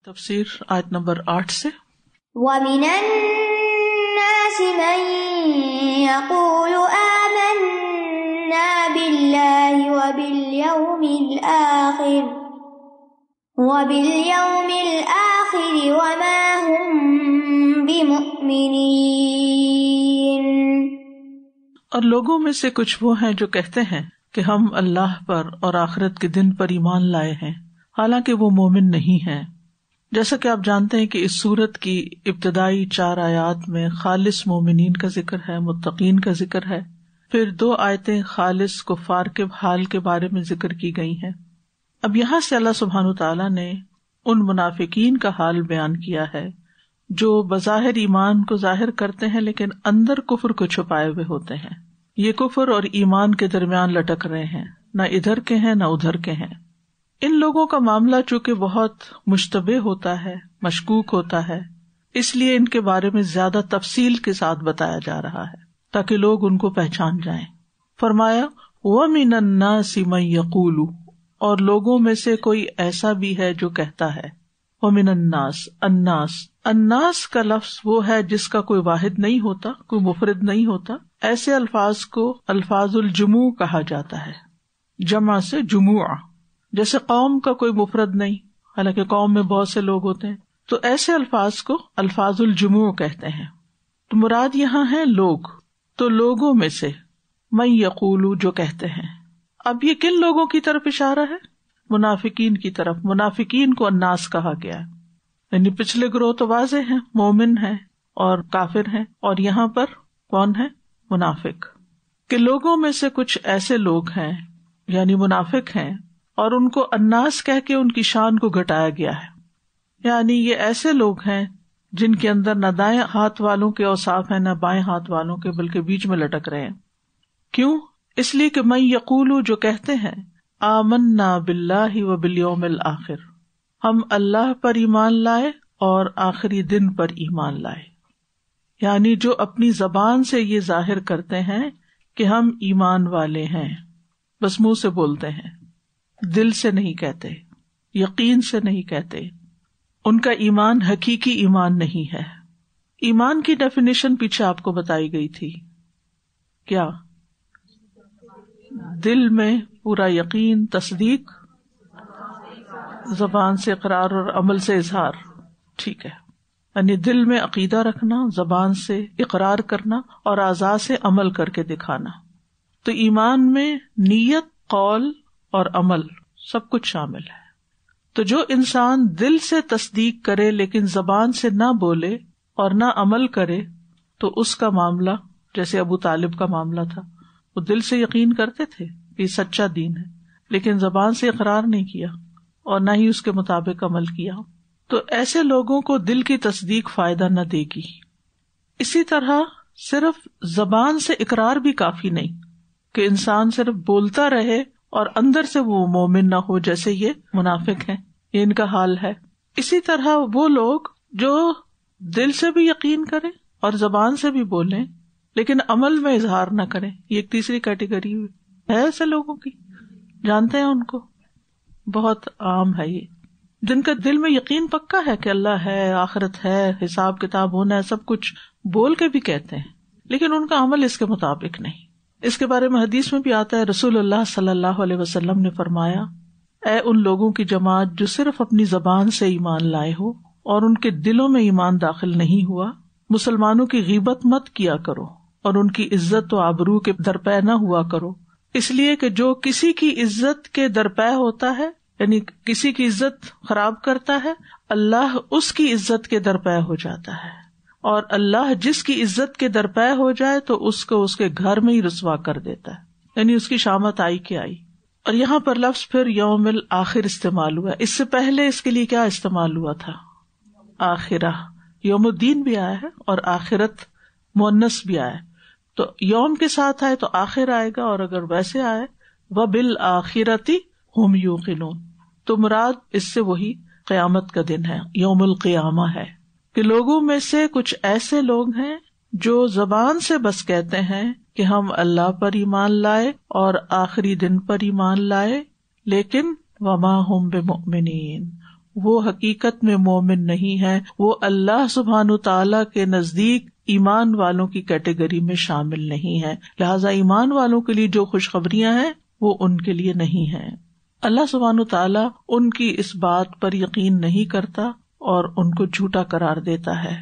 تفسیر آیت نمبر 8 سے وَمِنَ النَّاسِ مَن يَقُولُ آمَنَّا بِاللَّهِ وَبِالْيَوْمِ الْآخِرِ وَمَا هُمْ بِمُؤْمِنِينَ۔ اور لوگوں میں سے کچھ وہ ہیں جو کہتے ہیں کہ ہم اللہ پر اور آخرت کے دن پر ایمان لائے ہیں، حالانکہ وہ مومن نہیں ہیں۔ جیسا کہ آپ جانتے ہیں کہ اس سورت کی ابتدائی 4 آیات میں خالص مومنین کا ذکر ہے، متقین کا ذکر ہے، پھر 2 آیتیں خالص کفار کے حال کے بارے میں ذکر کی گئی ہیں۔ اب یہاں سے اللہ سبحانہ تعالیٰ نے ان منافقین کا حال بیان کیا ہے جو بظاہر ایمان کو ظاہر کرتے ہیں لیکن اندر کفر کو چھپائے ہوئے ہوتے ہیں۔ یہ کفر اور ایمان کے درمیان لٹک رہے ہیں، نہ ادھر کے ہیں نہ ادھر کے ہیں۔ ان لوگوں کا معاملہ چونکہ بہت مشتبہ ہوتا ہے، مشکوک ہوتا ہے، اس لیے ان کے بارے میں زیادہ تفصیل کے ساتھ بتایا جا رہا ہے تاکہ لوگ ان کو پہچان جائیں۔ فرمایا وَمِنَ النَّاسِ مَن يَقُولُ، اور لوگوں میں سے کوئی ایسا بھی ہے جو کہتا ہے۔ وَمِنَ النَّاسِ، الناس کا لفظ وہ ہے جس کا کوئی واحد نہیں ہوتا، کوئی مفرد نہیں ہوتا۔ ایسے الفاظ کو الفاظ الجموع کہا جاتا ہے، جمع سے جموع۔ جیسے قوم کا کوئی مفرد نہیں، حالانکہ قوم میں بہت سے لوگ ہوتے ہیں، تو ایسے الفاظ کو الفاظ الجموع کہتے ہیں۔ تو مراد یہاں ہے لوگ، تو لوگوں میں سے من یقول جو کہتے ہیں۔ اب یہ کن لوگوں کی طرف اشارہ ہے؟ منافقین کی طرف۔ منافقین کو الناس کہا گیا ہے، یعنی پچھلے گروہ تو واضح ہیں، مومن ہیں اور کافر ہیں، اور یہاں پر کون ہے؟ منافق۔ کہ لوگوں میں سے کچھ ایسے لوگ ہیں یعنی منافق ہیں، اور ان کو الناس کہہ کے ان کی شان کو گھٹایا گیا ہے، یعنی یہ ایسے لوگ ہیں جن کے اندر نہ دائیں ہاتھ والوں کے اوصاف ہیں نہ بائیں ہاتھ والوں کے، بلکہ بیچ میں لٹک رہے ہیں۔ کیوں؟ اس لیے کہ من یقول جو کہتے ہیں آمنا باللہ وبالیوم الآخر، ہم اللہ پر ایمان لائے اور آخری دن پر ایمان لائے، یعنی جو اپنی زبان سے یہ ظاہر کرتے ہیں کہ ہم ایمان والے ہیں، بس منہ سے بولتے ہیں، دل سے نہیں کہتے، یقین سے نہیں کہتے، ان کا ایمان حقیقی ایمان نہیں ہے۔ ایمان کی ڈیفینیشن پیچھے آپ کو بتائی گئی تھی، کیا؟ دل میں پورا یقین، تصدیق، زبان سے اقرار اور عمل سے اظہار۔ ٹھیک ہے، یعنی دل میں عقیدہ رکھنا، زبان سے اقرار کرنا اور اعضاء سے عمل کر کے دکھانا۔ تو ایمان میں نیت، قول اور عمل سب کچھ شامل ہے۔ تو جو انسان دل سے تصدیق کرے لیکن زبان سے نہ بولے اور نہ عمل کرے، تو اس کا معاملہ جیسے ابو طالب کا معاملہ تھا، وہ دل سے یقین کرتے تھے کہ یہ سچا دین ہے، لیکن زبان سے اقرار نہیں کیا اور نہ ہی اس کے مطابق عمل کیا، تو ایسے لوگوں کو دل کی تصدیق فائدہ نہ دے گی۔ اسی طرح صرف زبان سے اقرار بھی کافی نہیں کہ انسان صرف بولتا رہے اور اندر سے وہ مومن نہ ہو، جیسے یہ منافق ہیں، یہ ان کا حال ہے۔ اسی طرح وہ لوگ جو دل سے بھی یقین کریں اور زبان سے بھی بولیں لیکن عمل میں اظہار نہ کریں، یہ ایک تیسری کیٹیگری ہے ایسے لوگوں کی، جانتے ہیں ان کو، بہت عام ہے یہ، جن کا دل میں یقین پکا ہے کہ اللہ ہے، آخرت ہے، حساب کتاب ہونا ہے، سب کچھ بول کے بھی کہتے ہیں لیکن ان کا عمل اس کے مطابق نہیں۔ اس کے بارے میں حدیث میں بھی آتا ہے، رسول اللہ صلی اللہ علیہ وسلم نے فرمایا، اے ان لوگوں کی جماعت جو صرف اپنی زبان سے ایمان لائے ہو اور ان کے دلوں میں ایمان داخل نہیں ہوا، مسلمانوں کی غیبت مت کیا کرو اور ان کی عزت و آبرو کے درپے نہ ہوا کرو، اس لیے کہ جو کسی کی عزت کے درپے ہوتا ہے، یعنی کسی کی عزت خراب کرتا ہے، اللہ اس کی عزت کے درپے ہو جاتا ہے، اور اللہ جس کی عزت کے درپے ہو جائے تو اس کو اس کے گھر میں ہی رسوا کر دیتا ہے، یعنی اس کی شامت آئی کہ آئی۔ اور یہاں پر لفظ پھر یوم الآخر استعمال ہوا، اس سے پہلے اس کے لیے کیا استعمال ہوا تھا؟ آخرہ۔ یوم الدین بھی آیا ہے اور آخرت مؤنث بھی آیا ہے، تو یوم کے ساتھ آئے تو آخر آئے گا، اور اگر ویسے آئے وَبِالْآخِرَةِ هُمْ يُوقِنُونَ، تو مراد اس سے وہی قیامت کا دن ہے، یوم القیامہ ہے، کہ لوگوں میں سے کچھ ایسے لوگ ہیں جو زبان سے بس کہتے ہیں کہ ہم اللہ پر ایمان لائے اور آخری دن پر ایمان لائے، لیکن وما ہم بمؤمنین، وہ حقیقت میں مومن نہیں ہے، وہ اللہ سبحانہ تعالیٰ کے نزدیک ایمان والوں کی کیٹیگری میں شامل نہیں ہے، لہذا ایمان والوں کے لیے جو خوشخبریاں ہیں وہ ان کے لیے نہیں ہیں۔ اللہ سبحانہ تعالیٰ ان کی اس بات پر یقین نہیں کرتا اور ان کو جھوٹا قرار دیتا ہے۔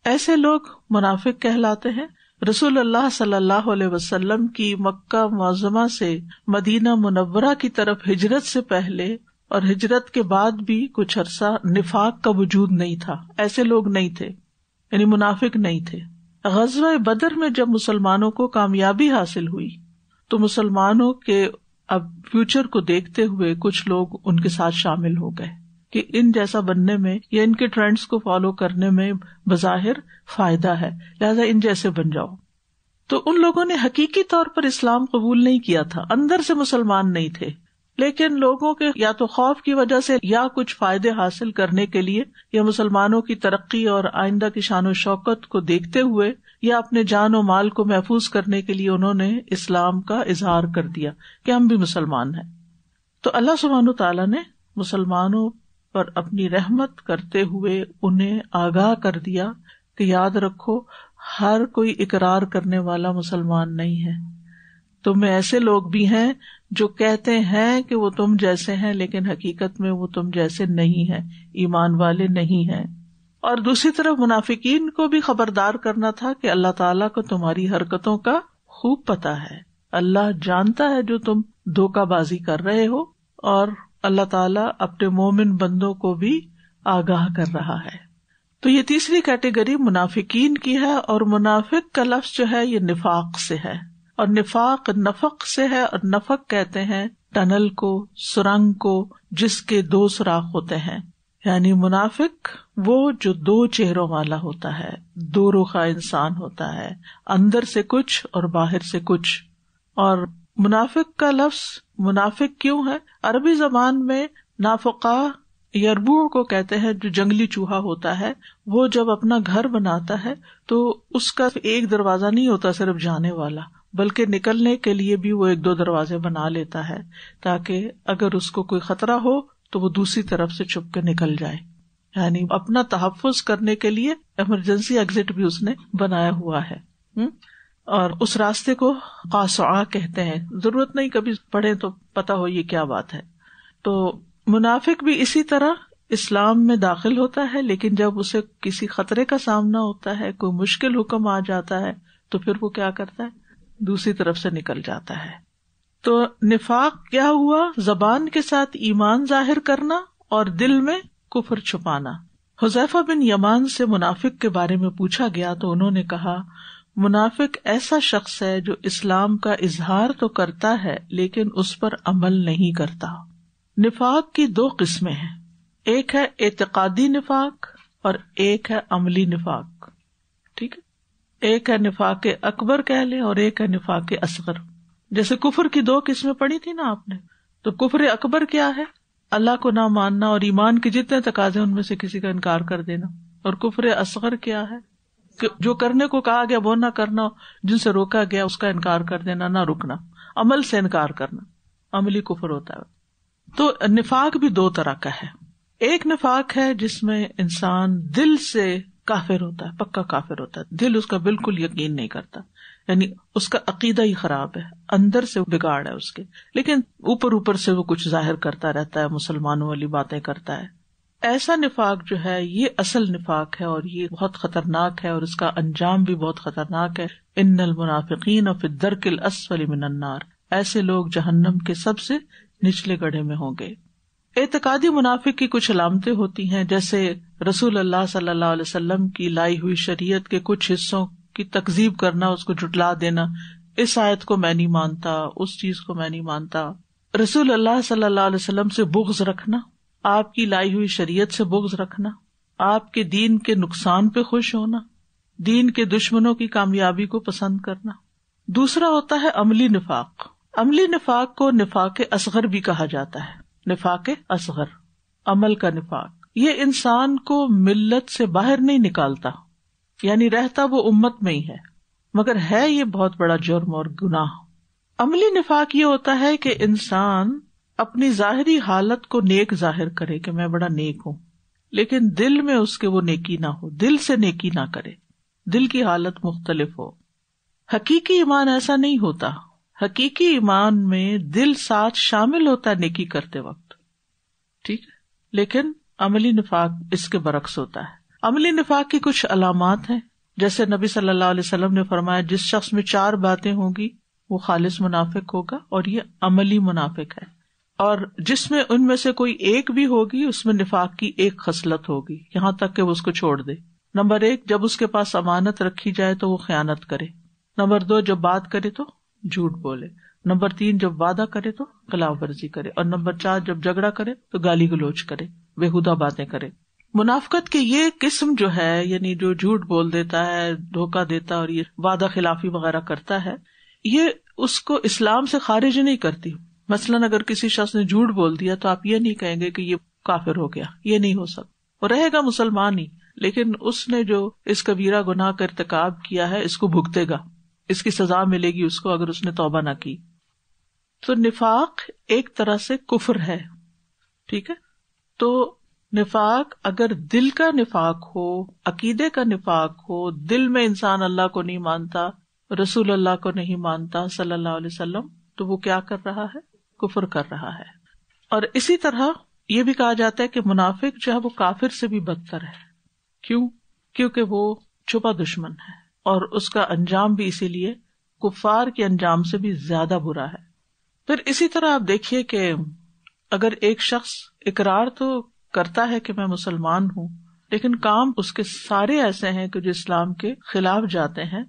ایسے لوگ منافق کہلاتے ہیں۔ رسول اللہ صلی اللہ علیہ وسلم کی مکہ معظمہ سے مدینہ منورہ کی طرف ہجرت سے پہلے اور ہجرت کے بعد بھی کچھ عرصہ نفاق کا وجود نہیں تھا، ایسے لوگ نہیں تھے، یعنی منافق نہیں تھے۔ غزوہ بدر میں جب مسلمانوں کو کامیابی حاصل ہوئی تو مسلمانوں کے اب فیوچر کو دیکھتے ہوئے کچھ لوگ ان کے ساتھ شامل ہو گئے کہ ان جیسا بننے میں یا ان کے ٹرینڈز کو فالو کرنے میں بظاہر فائدہ ہے، لہذا ان جیسے بن جاؤ۔ تو ان لوگوں نے حقیقی طور پر اسلام قبول نہیں کیا تھا، اندر سے مسلمان نہیں تھے، لیکن لوگوں کے یا تو خوف کی وجہ سے یا کچھ فائدے حاصل کرنے کے لیے یا مسلمانوں کی ترقی اور آئندہ کی شان و شوکت کو دیکھتے ہوئے یا اپنے جان و مال کو محفوظ کرنے کے لیے انہوں نے اسلام کا اظہار کر دیا کہ ہم بھی مسلمان ہیں۔ تو اللہ سبحانہ تعالیٰ نے مسلمانوں پر اپنی رحمت کرتے ہوئے انہیں آگاہ کر دیا کہ یاد رکھو ہر کوئی اقرار کرنے والا مسلمان نہیں ہے، تم میں ایسے لوگ بھی ہیں جو کہتے ہیں کہ وہ تم جیسے ہیں لیکن حقیقت میں وہ تم جیسے نہیں ہیں، ایمان والے نہیں ہیں۔ اور دوسری طرف منافقین کو بھی خبردار کرنا تھا کہ اللہ تعالیٰ کو تمہاری حرکتوں کا خوب پتہ ہے، اللہ جانتا ہے جو تم دھوکہ بازی کر رہے ہو، اور اللہ تعالیٰ اپنے مومن بندوں کو بھی آگاہ کر رہا ہے۔ تو یہ تیسری کیٹیگری منافقین کی ہے، اور منافق کا لفظ جو ہے یہ نفاق سے ہے، اور نفاق نفق سے ہے، اور نفق کہتے ہیں ٹنل کو، سرنگ کو جس کے دو سوراخ ہوتے ہیں، یعنی منافق وہ جو دو چہروں والا ہوتا ہے، دو رخا انسان ہوتا ہے، اندر سے کچھ اور باہر سے کچھ۔ اور منافق کا لفظ منافق کیوں ہے؟ عربی زبان میں نافقہ یربوع کو کہتے ہیں، جو جنگلی چوہا ہوتا ہے، وہ جب اپنا گھر بناتا ہے تو اس کا ایک دروازہ نہیں ہوتا صرف جانے والا، بلکہ نکلنے کے لیے بھی وہ ایک دو دروازے بنا لیتا ہے تاکہ اگر اس کو کوئی خطرہ ہو تو وہ دوسری طرف سے چھپ کے نکل جائے، یعنی اپنا تحفظ کرنے کے لیے ایمرجنسی ایگزٹ بھی اس نے بنایا ہوا ہے۔ اور اس راستے کو قاصعہ کہتے ہیں، ضرورت نہیں کبھی پڑھے تو پتہ ہو یہ کیا بات ہے۔ تو منافق بھی اسی طرح اسلام میں داخل ہوتا ہے، لیکن جب اسے کسی خطرے کا سامنا ہوتا ہے، کوئی مشکل حکم آ جاتا ہے تو پھر وہ کیا کرتا ہے؟ دوسری طرف سے نکل جاتا ہے۔ تو نفاق کیا ہوا؟ زبان کے ساتھ ایمان ظاہر کرنا اور دل میں کفر چھپانا۔ حذیفہ بن یمان سے منافق کے بارے میں پوچھا گیا تو انہوں نے کہا، منافق ایسا شخص ہے جو اسلام کا اظہار تو کرتا ہے لیکن اس پر عمل نہیں کرتا۔ نفاق کی دو قسمیں ہیں، ایک ہے اعتقادی نفاق اور ایک ہے عملی نفاق، ٹھیک ہے؟ ایک ہے نفاق اکبر کہہ لیں اور ایک ہے نفاق اصغر۔ جیسے کفر کی دو قسمیں پڑھی تھی نا آپ نے، تو کفر اکبر کیا ہے؟ اللہ کو نہ ماننا اور ایمان کے جتنے تقاضے ان میں سے کسی کا انکار کر دینا۔ اور کفر اصغر کیا ہے؟ کہ جو کرنے کو کہا گیا وہ نہ کرنا، جن سے روکا گیا اس کا انکار کر دینا، نہ رکنا، عمل سے انکار کرنا، عملی کفر ہوتا ہے۔ تو نفاق بھی دو طرح کا ہے، ایک نفاق ہے جس میں انسان دل سے کافر ہوتا ہے، پکا کافر ہوتا ہے، دل اس کا بالکل یقین نہیں کرتا، یعنی اس کا عقیدہ ہی خراب ہے، اندر سے بگاڑ ہے اس کے، لیکن اوپر اوپر سے وہ کچھ ظاہر کرتا رہتا ہے، مسلمانوں والی باتیں کرتا ہے۔ ایسا نفاق جو ہے یہ اصل نفاق ہے اور یہ بہت خطرناک ہے، اور اس کا انجام بھی بہت خطرناک ہے۔ ان المنافقین فی الدرک الاسفل من النار، ایسے لوگ جہنم کے سب سے نچلے گڑھے میں ہوں گے۔ اعتقادی منافق کی کچھ علامتیں ہوتی ہیں، جیسے رسول اللہ صلی اللہ علیہ وسلم کی لائی ہوئی شریعت کے کچھ حصوں کی تکذیب کرنا، اس کو جھٹلا دینا، اس آیت کو میں نہیں مانتا، اس چیز کو میں نہیں مانتا۔ رسول اللہ صلی اللہ علیہ وسلم سے بغض رکھنا، آپ کی لائی ہوئی شریعت سے بغض رکھنا، آپ کے دین کے نقصان پہ خوش ہونا، دین کے دشمنوں کی کامیابی کو پسند کرنا۔ دوسرا ہوتا ہے عملی نفاق۔ عملی نفاق کو نفاق اصغر بھی کہا جاتا ہے، نفاق اصغر، عمل کا نفاق۔ یہ انسان کو ملت سے باہر نہیں نکالتا، یعنی رہتا وہ امت میں ہی ہے، مگر ہے یہ بہت بڑا جرم اور گناہ۔ عملی نفاق یہ ہوتا ہے کہ انسان اپنی ظاہری حالت کو نیک ظاہر کرے کہ میں بڑا نیک ہوں، لیکن دل میں اس کے وہ نیکی نہ ہو، دل سے نیکی نہ کرے، دل کی حالت مختلف ہو. حقیقی ایمان ایسا نہیں ہوتا. حقیقی ایمان میں دل ساتھ شامل ہوتا ہے نیکی کرتے وقت، ٹھیک ہے، لیکن عملی نفاق اس کے برعکس ہوتا ہے. عملی نفاق کی کچھ علامات ہیں، جیسے نبی صلی اللہ علیہ وسلم نے فرمایا جس شخص میں 4 باتیں ہوں گی وہ خالص منافق ہوگا، اور یہ عملی منافق ہے. اور جس میں ان میں سے کوئی ایک بھی ہوگی اس میں نفاق کی ایک خصلت ہوگی، یہاں تک کہ وہ اس کو چھوڑ دے. نمبر 1، جب اس کے پاس امانت رکھی جائے تو وہ خیانت کرے. نمبر 2، جب بات کرے تو جھوٹ بولے. نمبر 3، جب وعدہ کرے تو خلاف ورزی کرے. اور نمبر 4، جب جھگڑا کرے تو گالی گلوچ کرے، بےہودہ باتیں کرے. منافقت کی یہ قسم جو ہے، یعنی جو جھوٹ بول دیتا ہے، دھوکہ دیتا اور یہ وعدہ خلافی وغیرہ کرتا ہے، یہ اس کو اسلام سے خارج نہیں کرتی. مثلاً اگر کسی شخص نے جھوٹ بول دیا تو آپ یہ نہیں کہیں گے کہ یہ کافر ہو گیا، یہ نہیں ہو سکتا، وہ رہے گا مسلمان ہی، لیکن اس نے جو اس کبیرہ گناہ کا ارتکاب کیا ہے اس کو بھگتے گا، اس کی سزا ملے گی اس کو اگر اس نے توبہ نہ کی. تو نفاق ایک طرح سے کفر ہے، ٹھیک ہے. تو نفاق اگر دل کا نفاق ہو، عقیدے کا نفاق ہو، دل میں انسان اللہ کو نہیں مانتا، رسول اللہ کو نہیں مانتا صلی اللہ علیہ وسلم، تو وہ کیا کر رہا ہے؟ کفر کر رہا ہے. اور اسی طرح یہ بھی کہا جاتا ہے کہ منافق جو ہے وہ کافر سے بھی بدتر ہے. کیوں؟ کیونکہ وہ چھپا دشمن ہے، اور اس کا انجام بھی اسی لیے کفار کے انجام سے بھی زیادہ برا ہے. پھر اسی طرح آپ دیکھیے کہ اگر ایک شخص اقرار تو کرتا ہے کہ میں مسلمان ہوں، لیکن کام اس کے سارے ایسے ہیں کہ جو اسلام کے خلاف جاتے ہیں،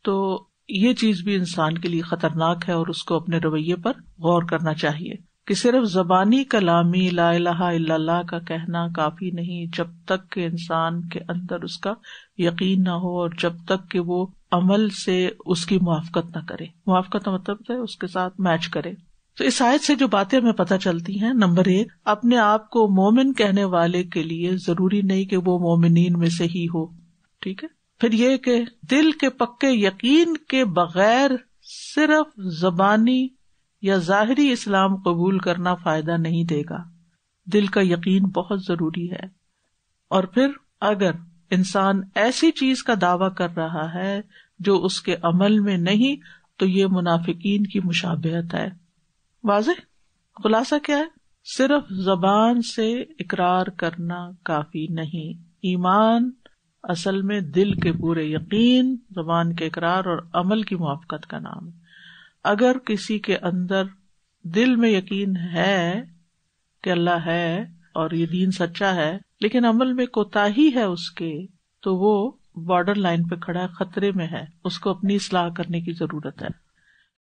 تو یہ چیز بھی انسان کے لیے خطرناک ہے، اور اس کو اپنے رویے پر غور کرنا چاہیے کہ صرف زبانی کلامی لا الہ الا اللہ کا کہنا کافی نہیں جب تک کہ انسان کے اندر اس کا یقین نہ ہو، اور جب تک کہ وہ عمل سے اس کی موافقت نہ کرے. موافقت کا مطلب ہے اس کے ساتھ میچ کرے. تو اس آیت سے جو باتیں ہمیں پتہ چلتی ہیں، نمبر 1، اپنے آپ کو مومن کہنے والے کے لیے ضروری نہیں کہ وہ مومنین میں سے ہی ہو، ٹھیک ہے. پھر یہ کہ دل کے پکے یقین کے بغیر صرف زبانی یا ظاہری اسلام قبول کرنا فائدہ نہیں دے گا، دل کا یقین بہت ضروری ہے. اور پھر اگر انسان ایسی چیز کا دعویٰ کر رہا ہے جو اس کے عمل میں نہیں، تو یہ منافقین کی مشابہت ہے. واضح خلاصہ کیا ہے؟ صرف زبان سے اقرار کرنا کافی نہیں. ایمان اصل میں دل کے پورے یقین، زبان کے اقرار اور عمل کی موافقت کا نام ہے. اگر کسی کے اندر دل میں یقین ہے کہ اللہ ہے اور یہ دین سچا ہے، لیکن عمل میں کوتاہی ہے اس کے، تو وہ بارڈر لائن پہ کھڑا ہے، خطرے میں ہے، اس کو اپنی اصلاح کرنے کی ضرورت ہے.